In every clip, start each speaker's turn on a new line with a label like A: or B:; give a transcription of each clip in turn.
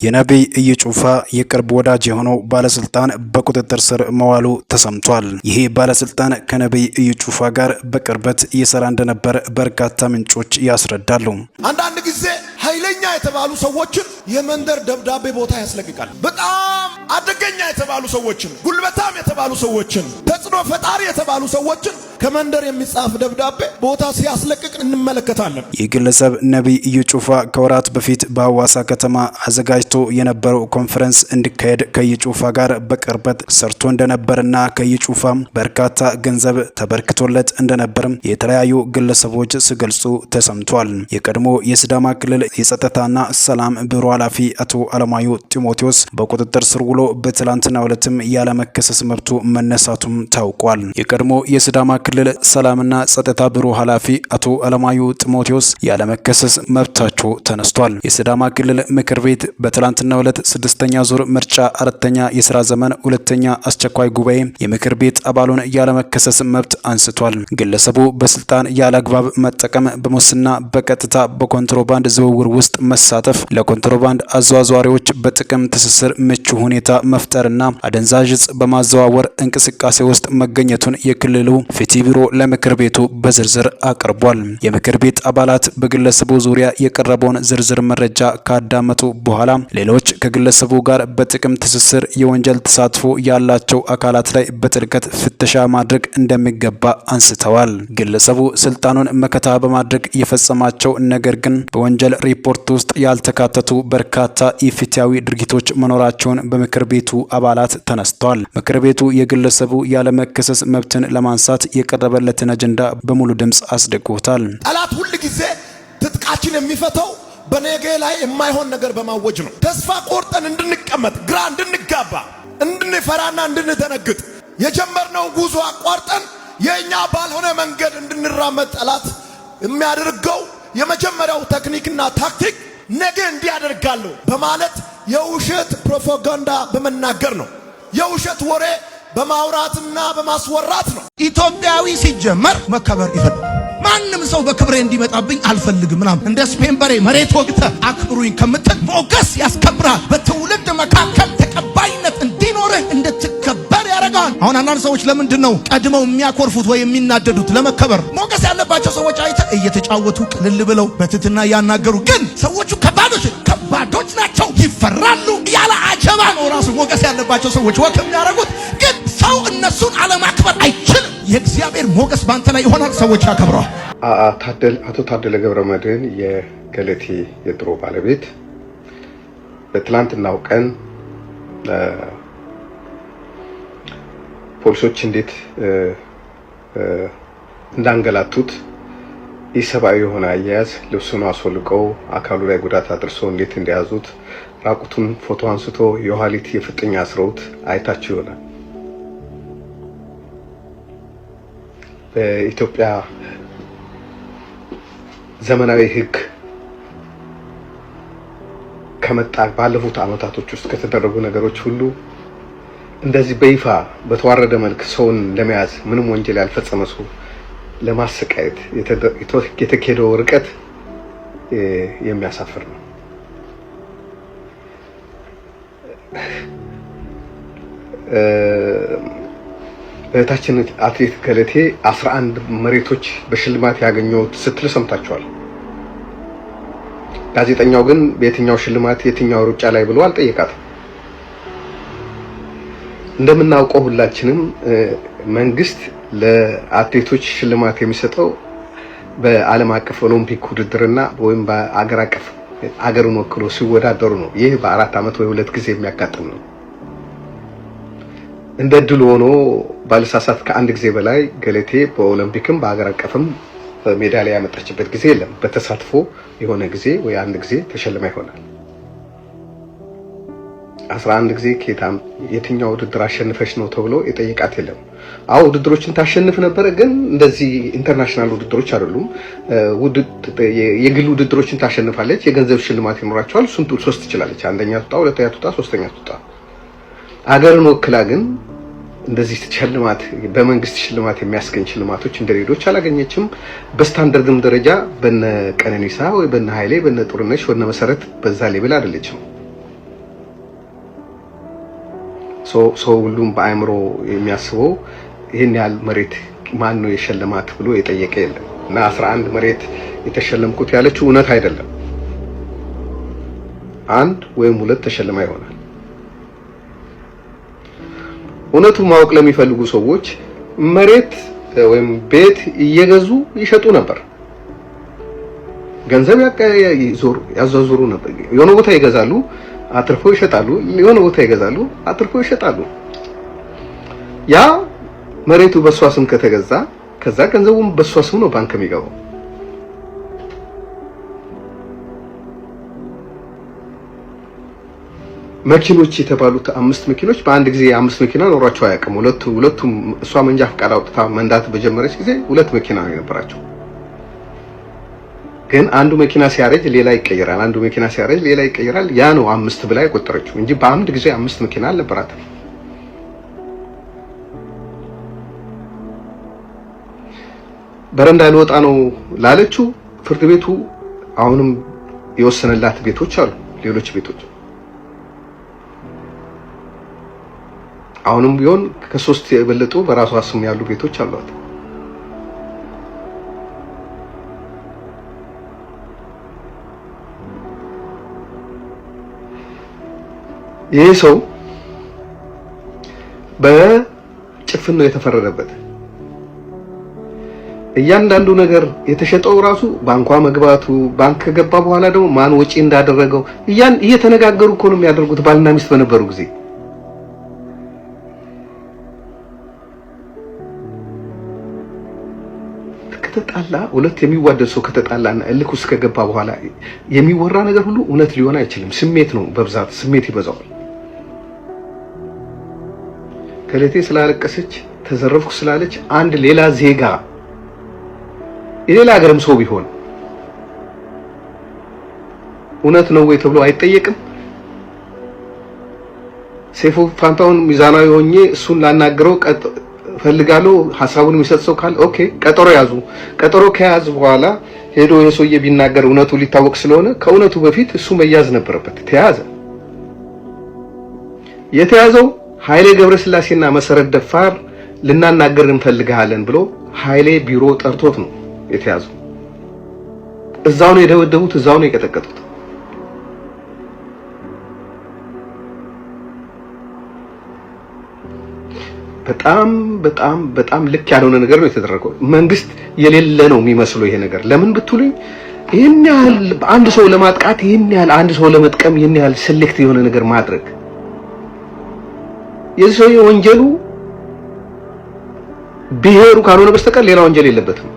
A: የነብይ እዩ ጩፋ የቅርብ ወዳጅ የሆነው ባለስልጣን በቁጥጥር ስር መዋሉ ተሰምቷል። ይሄ ባለስልጣን ከነብይ እዩ ጩፋ ጋር በቅርበት እየሰራ እንደነበር በርካታ ምንጮች ያስረዳሉ።
B: አንዳንድ ጊዜ ኃይለኛ የተባሉ ሰዎችን የመንደር ደብዳቤ ቦታ ያስለቅቃል። በጣም አደገኛ የተባሉ ሰዎችን፣ ጉልበታም የተባሉ ሰዎችን፣ ተጽዕኖ ፈጣሪ የተባሉ ሰዎችን ከመንደር የሚጻፍ ደብዳቤ ቦታ ሲያስለቅቅ እንመለከታለን።
A: ይህ ግለሰብ ነብይ እዩ ጩፋ ከወራት በፊት በሐዋሳ ከተማ አዘጋጅቶ የነበረው ኮንፈረንስ እንዲካሄድ ከእዩ ጩፋ ጋር በቅርበት ሰርቶ እንደነበርና ከእዩ ጩፋ በርካታ ገንዘብ ተበርክቶለት እንደነበርም የተለያዩ ግለሰቦች ሲገልጹ ተሰምቷል። የቀድሞ የሲዳማ ክልል የጸጥታና ሰላም ቢሮ ኃላፊ አቶ አለማዮ ጢሞቴዎስ በቁጥጥር ስር ውሎ በትላንትናው ዕለትም ያለመከሰስ መብቱ መነሳቱም ታውቋል። የቀድሞ የሲዳማ ክልል ሰላምና ጸጥታ ቢሮ ኃላፊ አቶ አለማዮ ጢሞቴዎስ ያለመከሰስ መብታቸው ተነስቷል። የሲዳማ ክልል ምክር ቤት በትላንትናው ዕለት 6ኛ ዙር ምርጫ 4ኛ የሥራ ዘመን 2ኛ አስቸኳይ ጉባኤ የምክር ቤት አባሉን ያለመከሰስ መብት አንስቷል። ግለሰቡ በስልጣን ያለአግባብ መጠቀም፣ በሙስና በቀጥታ በኮንትሮባንድ ዝውውር ውስጥ መሳተፍ፣ ለኮንትሮባንድ አዘዋዋሪዎች በጥቅም ትስስር ምቹ ሁኔታ መፍጠርና አደንዛዥ ዕፅ በማዘዋወር እንቅስቃሴ ውስጥ መገኘቱን የክልሉ ፍትህ ቢሮ ለምክር ቤቱ በዝርዝር አቅርቧል። የምክር ቤት አባላት በግለሰቡ ዙሪያ የቀረበውን ዝርዝር መረጃ ካዳመጡ በኋላ ሌሎች ከግለሰቡ ጋር በጥቅም ትስስር የወንጀል ተሳትፎ ያላቸው አካላት ላይ በጥልቀት ፍተሻ ማድረግ እንደሚገባ አንስተዋል። ግለሰቡ ስልጣኑን መከታ በማድረግ የፈጸማቸው ነገር ግን በወንጀል ሪፖርት ውስጥ ያልተካተቱ በርካታ ኢፍትሐዊ ድርጊቶች መኖራቸውን በምክር ቤቱ አባላት ተነስተዋል። ምክር ቤቱ የግለሰቡ ያለመከሰስ መብትን ለማንሳት የቀረበለትን አጀንዳ በሙሉ ድምጽ አስደግፎታል።
B: ጠላት ሁሉ ጊዜ ትጥቃችን የሚፈተው በነገ ላይ የማይሆን ነገር በማወጅ ነው። ተስፋ ቆርጠን እንድንቀመጥ፣ ግራ እንድንጋባ፣ እንድንፈራና እንድንደነግጥ የጀመርነውን ጉዞ አቋርጠን የኛ ባልሆነ መንገድ እንድንራመድ ጠላት የሚያደርገው የመጀመሪያው ቴክኒክና ታክቲክ ነገ እንዲያደርጋለሁ በማለት የውሸት ፕሮፓጋንዳ በመናገር ነው። የውሸት ወሬ በማውራትና በማስወራት ነው።
C: ኢትዮጵያዊ ሲጀመር መከበር ይፈልጋል። ማንም ሰው በክብሬ እንዲመጣብኝ አልፈልግም ምናምን እንደ ስፔን በሬ መሬት ወግተ አክብሩኝ ከምትል ሞገስ ያስከብራል። በትውልድ መካከል ተቀባይነት እንዲኖርህ እንድትከበር ያደርጋል። አሁን አንዳንድ ሰዎች ለምንድን ነው ቀድመው የሚያኮርፉት ወይ የሚናደዱት? ለመከበር። ሞገስ ያለባቸው ሰዎች አይተ እየተጫወቱ ቅልል ብለው በትትና ያናገሩ፣ ግን ሰዎቹ ከባዶች ናቸው፣ ይፈራሉ። ያለ አጀባ ነው ራሱ ሞገስ ያለባቸው ሰዎች ወክ የሚያደርጉት። ግን ሰው እነሱን አለማክበር አይችልም። የእግዚአብሔር ሞገስ ባንተ ላይ ይሆናል፣ ሰዎች ያከብረዋል።
D: አቶ ታደለ ገብረመድህን የገለቴ የድሮ ባለቤት በትላንትናው ቀን ፖሊሶች እንዴት እንዳንገላቱት ኢሰብአዊ የሆነ አያያዝ ልብሱን አስወልቀው አካሉ ላይ ጉዳት አድርሰው እንዴት እንደያዙት ራቁቱን ፎቶ አንስቶ የኋሊት የፍጥኛ አስረውት አይታችሁ ይሆናል። በኢትዮጵያ ዘመናዊ ሕግ ከመጣ ባለፉት ዓመታቶች ውስጥ ከተደረጉ ነገሮች ሁሉ እንደዚህ በይፋ በተዋረደ መልክ ሰውን ለመያዝ ምንም ወንጀል ያልፈጸመ ሰው ለማሰቃየት የተካሄደው ርቀት የሚያሳፍር ነው። እህታችን አትሌት ገለቴ 11 መሬቶች በሽልማት ያገኘሁት ስትል ሰምታችኋል። ጋዜጠኛው ግን በየትኛው ሽልማት የትኛው ሩጫ ላይ ብሎ አልጠየቃትም። እንደምናውቀው ሁላችንም መንግስት ለአትሌቶች ሽልማት የሚሰጠው በዓለም አቀፍ ኦሎምፒክ ውድድርና ወይም በአገር አቀፍ አገሩን ወክሎ ሲወዳደሩ ነው። ይህ በ4 ዓመት ወይ 2 ጊዜ የሚያጋጥም ነው። እንደ ድል ሆኖ ባለሳሳት ከአንድ ጊዜ በላይ ገለቴ በኦሎምፒክም በአገር አቀፍም ሜዳሊያ ያመጣችበት ጊዜ የለም። በተሳትፎ የሆነ ጊዜ ወይ አንድ ጊዜ ተሸልማ ይሆናል። 11 ጊዜ ከታም የትኛው ውድድር አሸንፈሽ ነው ተብሎ የጠየቃት የለም። አው ውድድሮችን ታሸንፍ ነበር፣ ግን እንደዚህ ኢንተርናሽናል ውድድሮች አይደሉም። የግል ውድድሮችን ታሸንፋለች፣ የገንዘብ ሽልማት ይኖራቸዋል። እሱን ሶስት ትችላለች። አንደኛ ትውጣ፣ ሁለተኛ ትውጣ፣ ሶስተኛ ትውጣ። አገርን ወክላ ግን እንደዚህ ሽልማት በመንግስት ሽልማት የሚያስገኝ ሽልማቶች እንደሌሎች አላገኘችም። በስታንዳርድም ደረጃ በነ ቀነኒሳ ወይ በነ ኃይሌ በነ ጥሩነሽ ወነ መሰረት በዛ ሌቭል አይደለችም። ሰው ሁሉም በአእምሮ የሚያስበው ይሄን ያህል መሬት ማን ነው የሸለማት ብሎ የጠየቀ የለም። እና 11 መሬት የተሸለምኩት ያለችው እውነት አይደለም። 1 ወይም 2 ተሸልማ ይሆናል። እውነቱን ማወቅ ለሚፈልጉ ሰዎች መሬት ወይም ቤት እየገዙ ይሸጡ ነበር። ገንዘብ ያዟዙሩ ነበር። የሆነ ቦታ ይገዛሉ፣ አትርፈው ይሸጣሉ። የሆነ ቦታ ይገዛሉ፣ አትርፈው ይሸጣሉ። ያ መሬቱ በሷ ስም ከተገዛ ከዛ ገንዘቡም በሷ ስም ነው ባንክ የሚገባው። መኪኖች የተባሉት 5 መኪኖች በአንድ ጊዜ 5 መኪና ኖሯቸው አያውቅም። ሁለቱም እሷ መንጃ ፈቃድ አውጥታ መንዳት በጀመረች ጊዜ 2 መኪና ነው የነበራቸው። ግን አንዱ መኪና ሲያረጅ ሌላ ይቀየራል፣ አንዱ መኪና ሲያረጅ ሌላ ይቀየራል። ያ ነው 5 ብላ የቆጠረችው እንጂ በአንድ ጊዜ 5 መኪና አልነበራትም። በረንዳ ልወጣ ነው ላለችው ፍርድ ቤቱ አሁንም የወሰነላት ቤቶች አሉ፣ ሌሎች ቤቶች አሁንም ቢሆን ከ3 የበለጡ በራሷ ስም ያሉ ቤቶች አሏት። ይሄ ሰው በጭፍን ነው የተፈረደበት። እያንዳንዱ ነገር የተሸጠው ራሱ ባንኳ መግባቱ፣ ባንክ ከገባ በኋላ ደግሞ ማን ወጪ እንዳደረገው እየተነጋገሩ እኮ ነው የሚያደርጉት ባልና ሚስት በነበሩ ጊዜ። ከተጣላ ሁለት የሚዋደድ ሰው ከተጣላና እልክ ውስጥ ከገባ በኋላ የሚወራ ነገር ሁሉ እውነት ሊሆን አይችልም። ስሜት ነው በብዛት ስሜት ይበዛዋል። ከለቴ ስላለቀሰች ተዘረፍኩ ስላለች አንድ ሌላ ዜጋ የሌላ ሀገርም ሰው ቢሆን እውነት ነው ወይ ተብሎ አይጠየቅም። ሰይፉ ፋንታውን ሚዛናዊ ሆኜ እሱን ላናገረው ፈልጋለሁ ሐሳቡን የሚሰጥ ሰው ካለ ኦኬ ቀጠሮ ያዙ። ቀጠሮ ከያዙ በኋላ ሄዶ የሰውዬ ቢናገር እውነቱ ሊታወቅ ስለሆነ ከእውነቱ በፊት እሱ መያዝ ነበረበት። ተያዘ። የተያዘው ኃይሌ ገብረስላሴና መሰረት ደፋር ልናናገር እንፈልጋለን ብሎ ኃይሌ ቢሮ ጠርቶት ነው የተያዘው። እዛው ነው የደበደቡት፣ እዛው ነው የቀጠቀጡት። በጣም በጣም በጣም ልክ ያልሆነ ነገር ነው የተደረገው። መንግስት የሌለ ነው የሚመስለው ይሄ ነገር። ለምን ብትሉኝ ይሄን ያህል አንድ ሰው ለማጥቃት ይሄን ያህል አንድ ሰው ለመጥቀም ይሄን ያህል ሴሌክት የሆነ ነገር ማድረግ የሰው ወንጀሉ ብሔሩ ካልሆነ በስተቀር ሌላ ወንጀል የለበትም።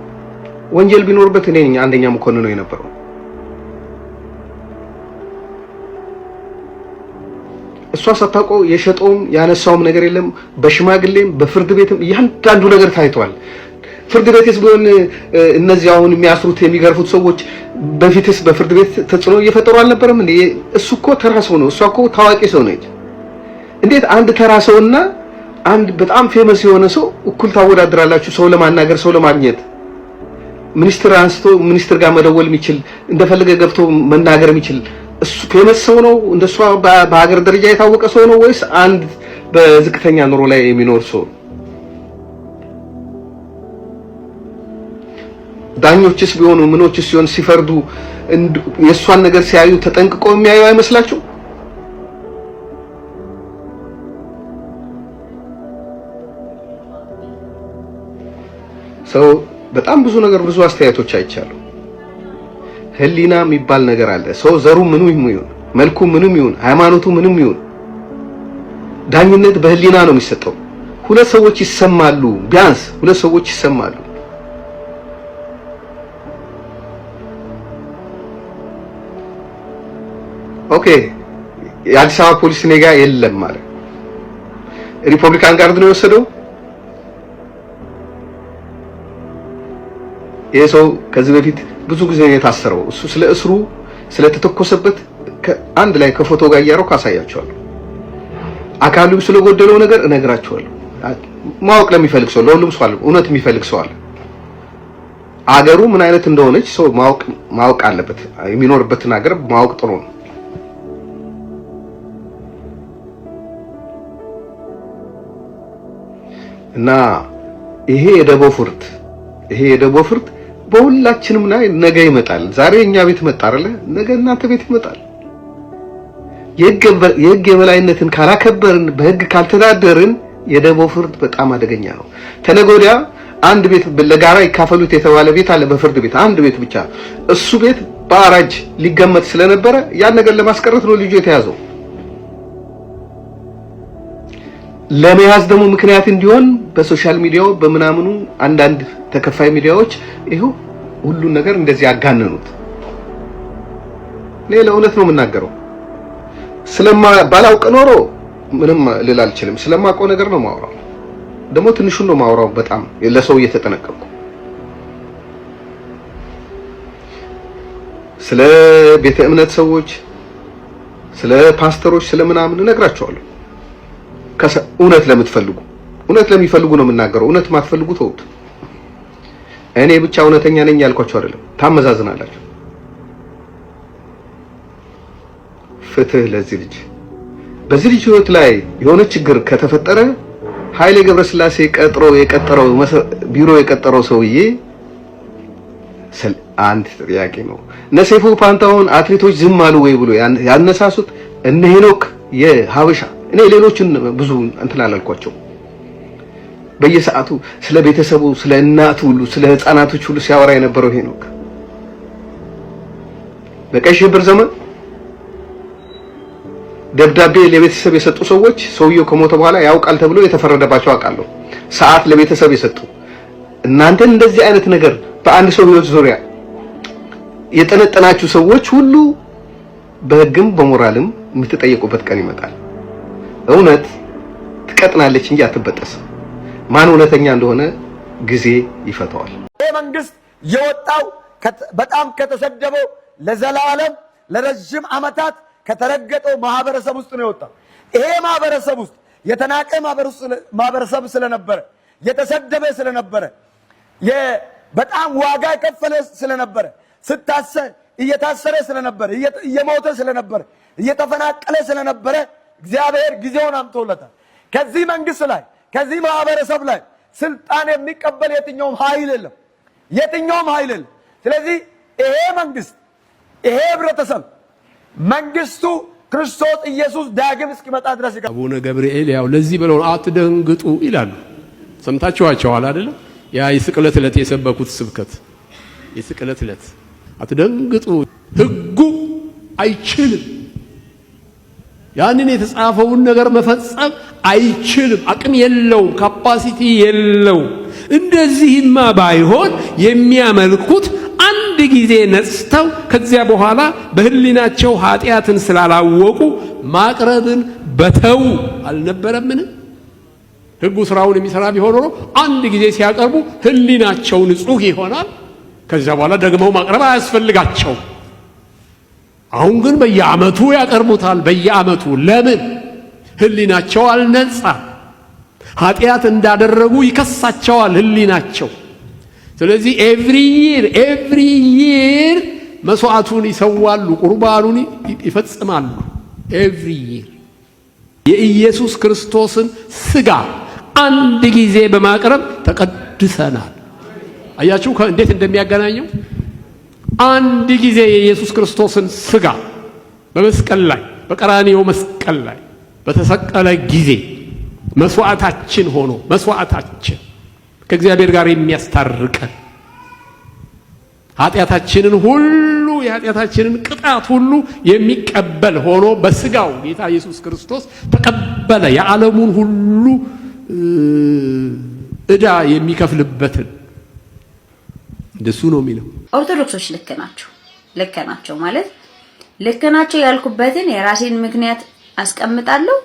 D: ወንጀል ቢኖርበት እኔ ነኝ አንደኛ መኮንን ነው የነበረው። እሷ ሳታውቀው የሸጠውም ያነሳውም ነገር የለም። በሽማግሌም በፍርድ ቤትም እያንዳንዱ ነገር ታይቷል። ፍርድ ቤትስ ቢሆን እነዚህ አሁን የሚያስሩት የሚገርፉት ሰዎች በፊትስ በፍርድ ቤት ተጽዕኖ እየፈጠሩ አልነበረም እንዴ? እሱ እኮ ተራ ሰው ነው፣ እሷ እኮ ታዋቂ ሰው ነች። እንዴት አንድ ተራ ሰውና አንድ በጣም ፌመስ የሆነ ሰው እኩል ታወዳድራላችሁ? ሰው ለማናገር ሰው ለማግኘት ሚኒስትር አንስቶ ሚኒስትር ጋር መደወል የሚችል እንደፈለገ ገብቶ መናገር የሚችል እሱ ፌመስ ሰው ነው? እንደሷ በሀገር ደረጃ የታወቀ ሰው ነው ወይስ አንድ በዝቅተኛ ኑሮ ላይ የሚኖር ሰው? ዳኞችስ ቢሆኑ ምኖችስ ሲሆን ሲፈርዱ የእሷን ነገር ሲያዩ ተጠንቅቆ የሚያዩ አይመስላችሁ? ሰው በጣም ብዙ ነገር ብዙ አስተያየቶች አይቻሉ። ህሊና የሚባል ነገር አለ። ሰው ዘሩ ምኑ ይሁን መልኩ ምንም ይሁን ሃይማኖቱ ምንም ይሁን ዳኝነት በህሊና ነው የሚሰጠው። ሁለት ሰዎች ይሰማሉ፣ ቢያንስ ሁለት ሰዎች ይሰማሉ። ኦኬ የአዲስ አበባ ፖሊስ ኔጋ የለም ማለት ሪፐብሊካን ጋርድ ነው የወሰደው። ይሄ ሰው ከዚህ በፊት ብዙ ጊዜ ነው የታሰረው። እሱ ስለ እስሩ ስለተተኮሰበት አንድ ላይ ከፎቶ ጋር እያረኩ አሳያቸዋለሁ። አካሉ ስለጎደለው ነገር እነግራቸዋለሁ። ማወቅ ለሚፈልግ ሰው ለሁሉም ሰው አለ፣ እውነት የሚፈልግ ሰው አለ። አገሩ ምን አይነት እንደሆነች ሰው ማወቅ አለበት። የሚኖርበትን ሀገር ማወቅ ጥሩ ነው። እና ይሄ የደቦ ፍርድ በሁላችንም ላይ ነገ ይመጣል። ዛሬ እኛ ቤት መጣ አይደለ? ነገ እናንተ ቤት ይመጣል። የህግ የበላይነትን ካላከበርን፣ በህግ ካልተዳደርን የደቦ ፍርድ በጣም አደገኛ ነው። ተነገ ወዲያ አንድ ቤት ለጋራ ይካፈሉት የተባለ ቤት አለ በፍርድ ቤት አንድ ቤት ብቻ። እሱ ቤት በአራጅ ሊገመት ስለነበረ ያን ነገር ለማስቀረት ነው ልጁ የተያዘው። ለመያዝ ደግሞ ምክንያት እንዲሆን በሶሻል ሚዲያው በመናምኑ አንዳንድ ተከፋይ ሚዲያዎች ይሄው ሁሉን ነገር እንደዚህ ያጋነኑት። ሌላ እውነት ነው የምናገረው። ባላውቅ ኖሮ ምንም ልል አልችልም። ስለማውቀው ነገር ነው ማውራው። ደግሞ ትንሹን ነው ማውራው። በጣም ለሰው እየተጠነቀቁ ስለ ቤተ እምነት ሰዎች፣ ስለ ፓስተሮች፣ ስለምናምን እነግራቸዋለሁ። እውነት ለሚፈልጉ ነው የምናገረው። እውነት ማትፈልጉ ተውት። እኔ ብቻ እውነተኛ ነኝ ያልኳቸው አይደለም። ታመዛዝናላችሁ። ፍትህ ለዚህ ልጅ። በዚህ ልጅ ህይወት ላይ የሆነ ችግር ከተፈጠረ ኃይሌ ገብረስላሴ ቢሮ የቀጠረው ሰውዬ አንድ ጥያቄ ነው። ነሴፉ ፓንታውን አትሌቶች ዝም አሉ ወይ ብሎ ያነሳሱት እነ ሄኖክ የሀበሻ እኔ ሌሎችን ብዙ እንትን አላልኳቸው። በየሰዓቱ ስለ ቤተሰቡ፣ ስለ እናቱ ሁሉ፣ ስለ ህፃናቶች ሁሉ ሲያወራ የነበረው ሄኖክ በቀይ ሽብር ዘመን ደብዳቤ ለቤተሰብ የሰጡ ሰዎች ሰውየው ከሞተ በኋላ ያውቃል ተብሎ የተፈረደባቸው አውቃለሁ። ሰዓት ለቤተሰብ የሰጡ እናንተ እንደዚህ አይነት ነገር በአንድ ሰው ህይወት ዙሪያ የጠነጠናችሁ ሰዎች ሁሉ በህግም በሞራልም የምትጠየቁበት ቀን ይመጣል። እውነት ትቀጥናለች እንጂ አትበጠስም። ማን እውነተኛ እንደሆነ ጊዜ ይፈታዋል።
B: ይሄ መንግስት የወጣው በጣም ከተሰደበው ለዘላለም ለረጅም ዓመታት ከተረገጠው ማህበረሰብ ውስጥ ነው የወጣው። ይሄ ማህበረሰብ ውስጥ የተናቀ ማህበረሰብ ስለነበረ፣ የተሰደበ ስለነበረ፣ በጣም ዋጋ የከፈለ ስለነበረ፣ እየታሰረ ስለነበረ፣ እየሞተ ስለነበረ፣ እየተፈናቀለ ስለነበረ እግዚአብሔር ጊዜውን አምጥቶለታል። ከዚህ መንግስት ላይ ከዚህ ማህበረሰብ ላይ ስልጣን የሚቀበል የትኛውም ኃይል የለም። ስለዚህ ይሄ መንግስት ይሄ ህብረተሰብ መንግስቱ ክርስቶስ ኢየሱስ ዳግም እስኪመጣ ድረስ
E: አቡነ ገብርኤል ያው ለዚህ ብለው አትደንግጡ ይላሉ። ሰምታችኋቸዋል አይደል? ያ የስቅለት ዕለት የሰበኩት ስብከት የስቅለት ዕለት አትደንግጡ፣ ህጉ አይችልም፣ ያንን የተጻፈውን ነገር መፈጸም አይችልም፣ አቅም የለውም፣ ካፓሲቲ የለውም። እንደዚህማ ባይሆን የሚያመልኩት አንድ ጊዜ ነጽተው ከዚያ በኋላ በህሊናቸው ኃጢአትን ስላላወቁ ማቅረብን በተው አልነበረምን? ህጉ ስራውን የሚሰራ ቢሆን ኖሮ አንድ ጊዜ ሲያቀርቡ ህሊናቸው ንጹህ ይሆናል። ከዚያ በኋላ ደግመው ማቅረብ አያስፈልጋቸው። አሁን ግን በየዓመቱ ያቀርቡታል። በየዓመቱ ለምን? ህሊናቸው አልነጻ። ኃጢአት እንዳደረጉ ይከሳቸዋል ህሊናቸው። ስለዚህ ኤቭሪ ይር መስዋዕቱን ይሰዋሉ፣ ቁርባኑን ይፈጽማሉ። ኤቭሪ ይር የኢየሱስ ክርስቶስን ስጋ አንድ ጊዜ በማቅረብ ተቀድሰናል። አያችሁ እንዴት እንደሚያገናኘው። አንድ ጊዜ የኢየሱስ ክርስቶስን ስጋ በመስቀል ላይ በቀራንዮ መስቀል ላይ በተሰቀለ ጊዜ መስዋዕታችን ሆኖ መስዋዕታችን ከእግዚአብሔር ጋር የሚያስታርቀን ኃጢአታችንን ሁሉ የኃጢአታችንን ቅጣት ሁሉ የሚቀበል ሆኖ በስጋው ጌታ ኢየሱስ ክርስቶስ ተቀበለ። የዓለሙን ሁሉ ዕዳ የሚከፍልበትን እንደሱ ነው የሚለው።
F: ኦርቶዶክሶች ልክ ናቸው ማለት ልክ ናቸው ያልኩበትን የራሴን ምክንያት አስቀምጣለሁ።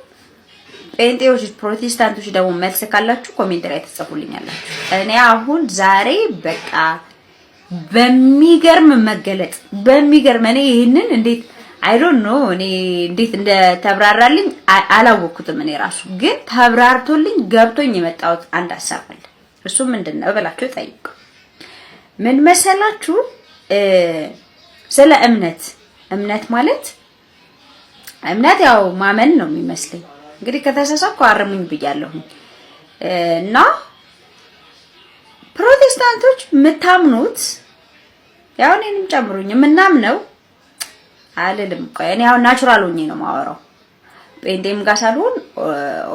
F: ጴንጤዎች ፕሮቴስታንቶች ደግሞ መልስ ካላችሁ ኮሜንት ላይ ተጽፉልኛላችሁ። እኔ አሁን ዛሬ በቃ በሚገርም መገለጥ እኔ ይሄንን እንዴት አይ ዶንት ኖ እኔ እንዴት እንደተብራራልኝ አላወኩትም። እኔ ራሱ ግን ተብራርቶልኝ ገብቶኝ የመጣሁት አንድ ሐሳብ አለ። እሱ ምንድነው ብላችሁ ጠይቁ። ምን መሰላችሁ? ስለ እምነት ማለት እምነት ያው ማመን ነው የሚመስለኝ። እንግዲህ ከተሳሳትኩ አርሙኝ ብያለሁ። እና ፕሮቴስታንቶች የምታምኑት ያው እኔንም ጨምሩኝ የምናምነው አልልም ቆይ እኔ ያው ናቹራል ሆኜ ነው ማወራው ጴንጤም ጋር ሳልሆን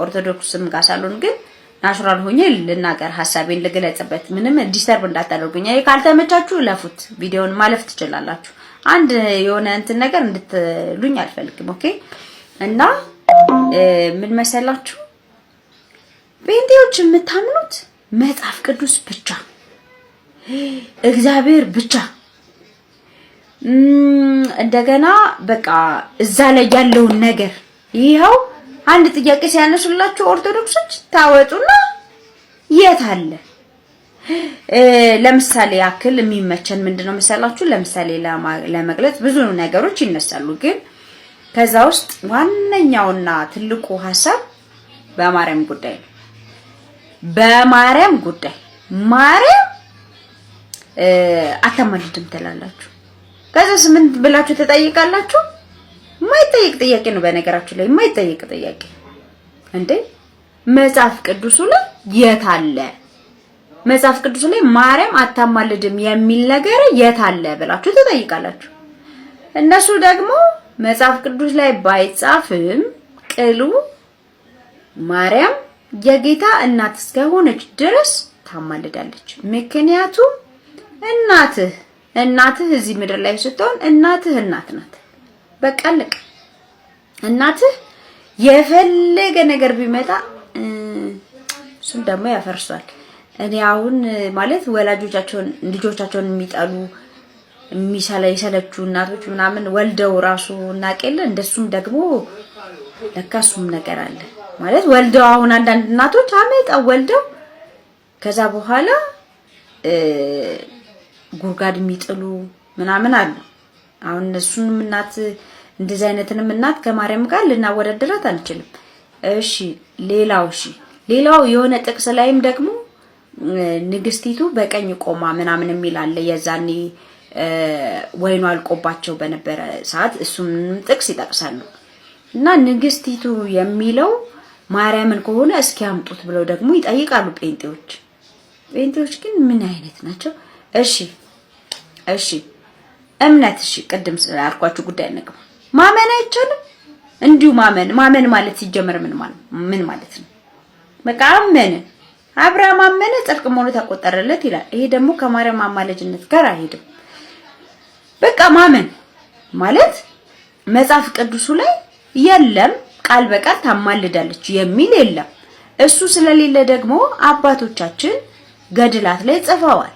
F: ኦርቶዶክስም ጋር ሳልሆን ግን ናቹራል ሆኜ ልናገር ሐሳቤን ልገለጽበት ምንም ዲስተርብ እንዳታደርጉኝ አይ ካልተመቻችሁ ለፉት ቪዲዮውን ማለፍ ትችላላችሁ አንድ የሆነ እንትን ነገር እንድትሉኝ አልፈልግም ኦኬ እና ምን መሰላችሁ ጴንጤዎች የምታምኑት መጽሐፍ ቅዱስ ብቻ እግዚአብሔር ብቻ እንደገና በቃ እዛ ላይ ያለውን ነገር ይሄው አንድ ጥያቄ ሲያነሱላችሁ ኦርቶዶክሶች ታወጡና የት አለ ለምሳሌ ያክል የሚመቸን ምንድነው መሰላችሁ ለምሳሌ ለመግለጽ ብዙ ነገሮች ይነሳሉ ግን ከዛ ውስጥ ዋነኛውና ትልቁ ሐሳብ በማርያም ጉዳይ ነው በማርያም ጉዳይ ማርያም አታማልድም ትላላችሁ ከዛስ ምን ብላችሁ ተጠይቃላችሁ ማይጠይቅ ጥያቄ ነው በነገራችሁ ላይ ማይጠይቅ ጥያቄ እንዴ መጽሐፍ ቅዱሱ ላይ የት አለ መጽሐፍ ቅዱሱ ላይ ማርያም አታማልድም የሚል ነገር የት አለ ብላችሁ ተጠይቃላችሁ እነሱ ደግሞ መጽሐፍ ቅዱስ ላይ ባይጻፍም ቅሉ ማርያም የጌታ እናት እስከሆነች ድረስ ታማልዳለች ምክንያቱም እናትህ እዚህ ምድር ላይ ስትሆን እናትህ እናት ናት በቃ ልክ እናትህ የፈለገ ነገር ቢመጣ እሱን ደግሞ ያፈርሷል እኔ አሁን ማለት ወላጆቻቸውን ልጆቻቸውን የሚጠሉ የሚሰለቹ እናቶች ምናምን ወልደው ራሱ እናቀለ እንደሱም ደግሞ ለካሱም ነገር አለ ማለት ወልደው አሁን አንዳንድ እናቶች አመጣው ወልደው ከዛ በኋላ ጉርጋድ የሚጥሉ ምናምን አሉ አሁን እነሱንም እናት እንደዚህ አይነትንም እናት ከማርያም ጋር ልናወዳደራት አንችልም እሺ ሌላው የሆነ ጥቅስ ላይም ደግሞ ንግስቲቱ በቀኝ ቆማ ምናምን የሚል አለ የዛኔ ወይኑ አልቆባቸው በነበረ ሰዓት እሱም ጥቅስ ይጠቅሳሉ እና ንግስቲቱ የሚለው ማርያምን ከሆነ እስኪ አምጡት ብለው ደግሞ ይጠይቃሉ ጴንጤዎች ግን ምን አይነት ናቸው እሺ እምነት ቅድም አልኳችሁ ጉዳይ ነገር ማመን አይቻልም እንዲሁ ማመን ማለት ሲጀመር ምን ማለት ነው በቃ አመነ አብርሃም አመነ ጽድቅ ሆኖ ተቆጠረለት ይላል ይሄ ደግሞ ከማርያም አማላጅነት ጋር አይሄድም በቃ ማመን ማለት መጽሐፍ ቅዱሱ ላይ የለም ቃል በቃል ታማልዳለች የሚል የለም እሱ ስለሌለ ደግሞ አባቶቻችን ገድላት ላይ ጽፈዋል